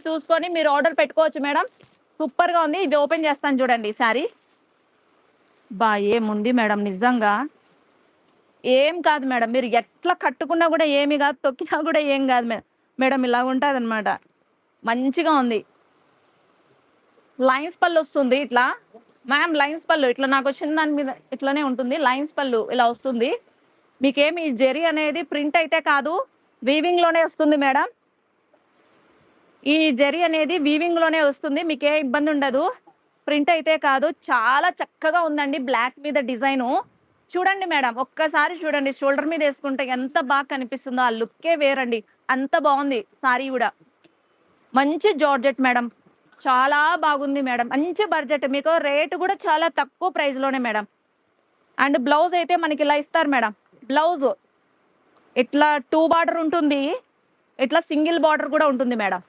చూసుకొని మీరు ఆర్డర్ పెట్టుకోవచ్చు మేడం. సూపర్‌గా ఉంది. ఇది ఓపెన్ చేస్తాను చూడండి ఈ సారీ. ఏముంది మేడం నిజంగా. ఏం కాదు మేడం. మీరు ఎట్లా కట్టుకున్నా గూడా ఏమి గాదు. తొక్కినా గూడా ఏం గాదు మేడం ఇలాగుంటాదనమాట. మంచిగా ఉంది. లైన్స్ పళ్ళొస్తుంది ఇట్లా. మ్యామ్ లైన్స్ పళ్ళు ఇట్లా నాకొచ్చిన దాని మీద ఇట్లనే ఉంటుంది. లైన్స్ పళ్ళు ఇలా వస్తుంది. మీకేమి జెరీ అనేది ప్రింట్ అయితే కాదు. వీవింగ్‌లోనే వస్తుంది మేడం. ఈ జెరీ అనేది వీవింగ్‌లోనే వస్తుంది. మీకే ఇబ్బంది ఉండదు. ప్రింట్ అయితే కాదు. చాలా చక్కగా ఉందండి బ్లాక్ మీద డిజైను. చూడండి మేడం ఒక్కసారి చూడండి. షోల్డర్ మీద యేసుకుంటే ఎంత బాగా కనిపిస్తుందో ఆ లుక్కే వేరండి. అంత బావుంది సారీ గూడా. మంచి జార్జెట్ మేడం. చాలా బాగుంది మేడం. మంచి బడ్జెట్. మీకు రేట్ గూడా చాలా తక్కువ ప్రైస్‌లోనే మేడం. అండ్ బ్లౌజ్ అయితే మనకిలా ఇస్తారు మేడం. బ్లౌజు ఇట్లా 2 బార్డర్ ఉంటుంది. ఇట్లా సింగిల్ బార్డర్ గూడా ఉంటుంది మేడం.